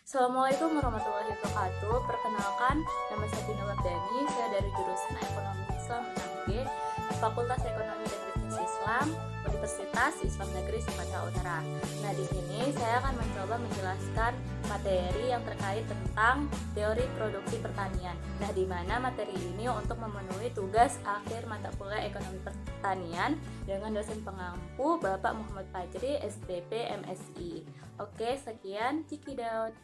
Assalamualaikum warahmatullahi wabarakatuh. Perkenalkan, nama saya Dina Wardani. Saya dari jurusan Ekonomi Islam 6G, Fakultas Ekonomi dan Bisnis Islam, Universitas Islam Negeri Sumatera Utara. Nah, di sini saya akan mencoba menjelaskan materi yang terkait tentang teori produksi pertanian. Nah, di mana materi ini untuk memenuhi tugas akhir mata kuliah Ekonomi Pertanian dengan dosen pengampu Bapak Muhammad Fajri, SPP MSI. Oke, sekian. Cikidaut.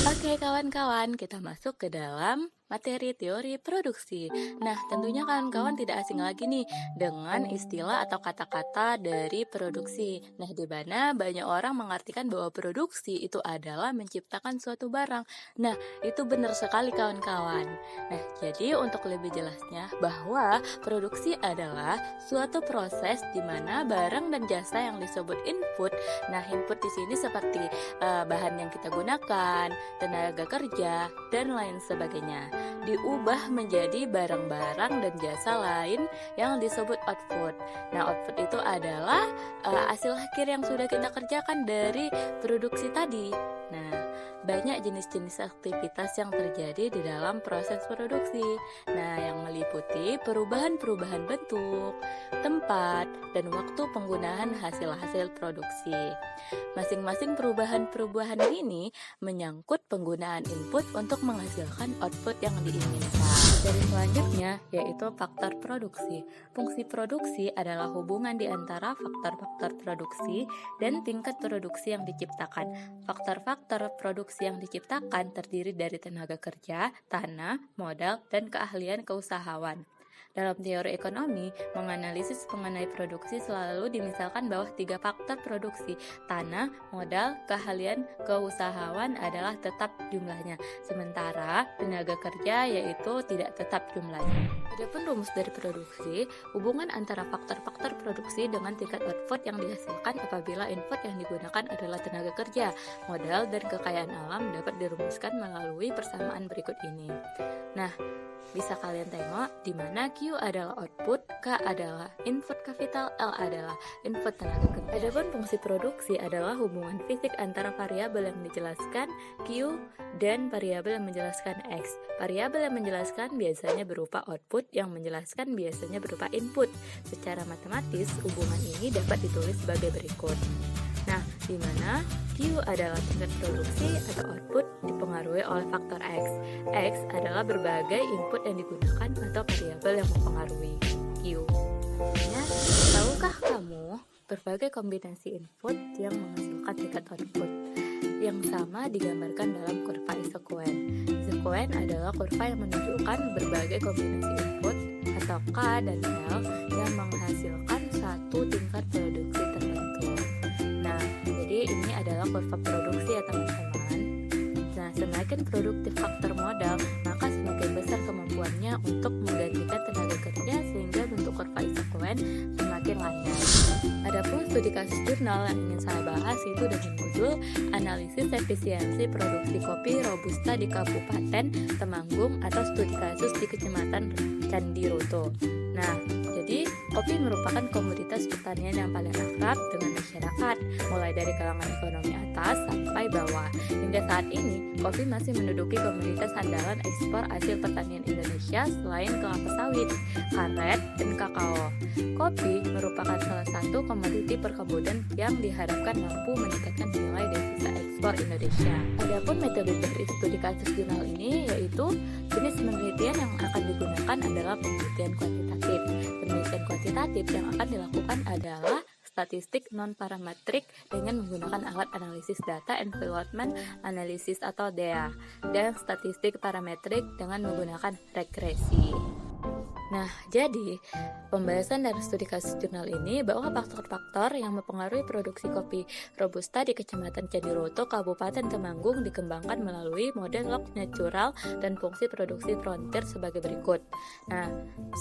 Oke kawan-kawan, kita masuk ke dalam materi teori produksi. Nah, tentunya kawan-kawan tidak asing lagi nih dengan istilah atau kata-kata dari produksi. Nah, di mana banyak orang mengartikan bahwa produksi itu adalah menciptakan suatu barang. Nah, itu benar sekali kawan-kawan. Nah, jadi untuk lebih jelasnya bahwa produksi adalah suatu proses di mana barang dan jasa yang disebut input. Nah, input di sini seperti bahan yang kita gunakan, tenaga kerja, dan lain sebagainya, diubah menjadi barang-barang dan jasa lain yang disebut output. Nah, output itu adalah hasil akhir yang sudah kita kerjakan dari produksi tadi. Nah, banyak jenis-jenis aktivitas yang terjadi di dalam proses produksi. Nah, yang meliputi perubahan-perubahan bentuk, tempat, dan waktu penggunaan hasil-hasil produksi. Masing-masing perubahan-perubahan ini menyangkut penggunaan input untuk menghasilkan output yang diinginkan. Dari selanjutnya, yaitu faktor produksi. Fungsi produksi adalah hubungan di antara faktor-faktor produksi dan tingkat produksi yang diciptakan. Faktor-faktor produksi yang diciptakan terdiri dari tenaga kerja, tanah, modal, dan keahlian keusahawan. Dalam teori ekonomi, menganalisis mengenai produksi selalu dimisalkan bahwa 3 faktor produksi, tanah, modal, keahlian, keusahawan adalah tetap jumlahnya, sementara tenaga kerja yaitu tidak tetap jumlahnya. Adapun rumus dari produksi, hubungan antara faktor-faktor produksi dengan tingkat output yang dihasilkan apabila input yang digunakan adalah tenaga kerja, modal, dan kekayaan alam dapat dirumuskan melalui persamaan berikut ini. Nah, bisa kalian tengok di mana Q adalah output, K adalah input kapital, L adalah input tenaga kerja. Adapun fungsi produksi adalah hubungan fisik antara variabel yang dijelaskan Q dan variabel yang menjelaskan X. Variabel yang menjelaskan biasanya berupa output, yang menjelaskan biasanya berupa input. Secara matematis, hubungan ini dapat ditulis sebagai berikut. Nah, di mana Q adalah tingkat produksi atau output dipengaruhi oleh faktor X. X adalah berbagai input yang digunakan atau variabel yang mempengaruhi Q. Nah, tahukah kamu berbagai kombinasi input yang menghasilkan tingkat output? Yang sama digambarkan dalam kurva isoquen. Isoquen adalah kurva yang menunjukkan berbagai kombinasi input atau K dan L yang menghasilkan satu tingkat produksi tertentu. Nah, jadi ini adalah kurva produksi ya teman-teman. Nah, semakin produktif faktor modal, maka semakin besar kemampuannya untuk menggantikan tenaga kerja sehingga bentuk kurva isoquen semakin landai. Adapun studi kasus jurnal yang ingin saya bahas itu dengan judul Analisis Efisiensi Produksi Kopi Robusta di Kabupaten Temanggung atau Studi Kasus di Kecamatan Candiroto. Nah, jadi kopi merupakan komoditas pertanian yang paling akrab dengan masyarakat, mulai dari kalangan ekonomi atas sampai bawah. Hingga saat ini, kopi masih menduduki komoditas andalan ekspor hasil pertanian Indonesia selain kelapa sawit, karet, dan kakao. Kopi merupakan salah satu komoditi perkebunan yang diharapkan mampu meningkatkan nilai devisa ekspor Indonesia. Adapun metode dari studi kasus jurnal ini yaitu jenis penelitian yang akan digunakan adalah penelitian kuantitatif. Penelitian kuantitatif yang akan dilakukan adalah statistik non-parametrik dengan menggunakan alat analisis data environment analysis atau DEA, dan statistik parametrik dengan menggunakan regresi. Nah, jadi pembahasan dari studi kasus jurnal ini bahwa faktor-faktor yang mempengaruhi produksi kopi Robusta di Kecamatan Candiroto, Kabupaten Temanggung dikembangkan melalui model log natural dan fungsi produksi frontier sebagai berikut. Nah,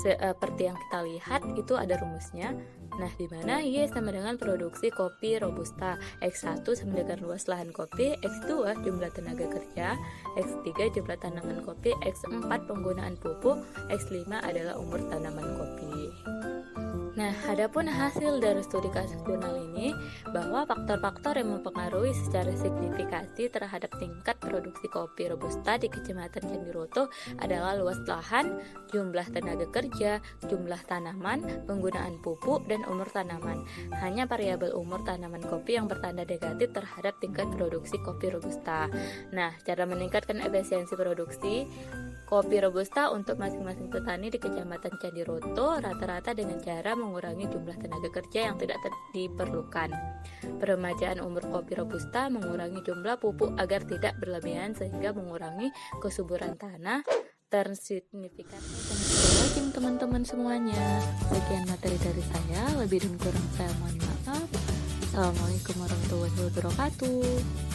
seperti yang kita lihat itu ada rumusnya. Nah, di mana Y sama dengan produksi kopi Robusta, X1 sama dengan luas lahan kopi, X2 jumlah tenaga kerja, X3 jumlah tanaman kopi, X4 penggunaan pupuk, X5 adalah umur tanaman kopi. Nah, adapun hasil dari studi kasus jurnal ini bahwa faktor-faktor yang mempengaruhi secara signifikasi terhadap tingkat produksi kopi robusta di Kecamatan Candiroto adalah luas lahan, jumlah tenaga kerja, jumlah tanaman, penggunaan pupuk, dan umur tanaman. Hanya variabel umur tanaman kopi yang bertanda negatif terhadap tingkat produksi kopi robusta. Nah, cara meningkatkan efisiensi produksi kopi robusta untuk masing-masing petani di Kecamatan Candiroto rata-rata dengan cara mengurangi jumlah tenaga kerja yang tidak diperlukan. Peremajaan umur kopi robusta, mengurangi jumlah pupuk agar tidak berlebihan sehingga mengurangi kesuburan tanah tersignifikan. Thanks for watching teman-teman semuanya. Sekian materi dari saya, lebih dan kurang saya mohon maaf. Assalamualaikum warahmatullahi wabarakatuh.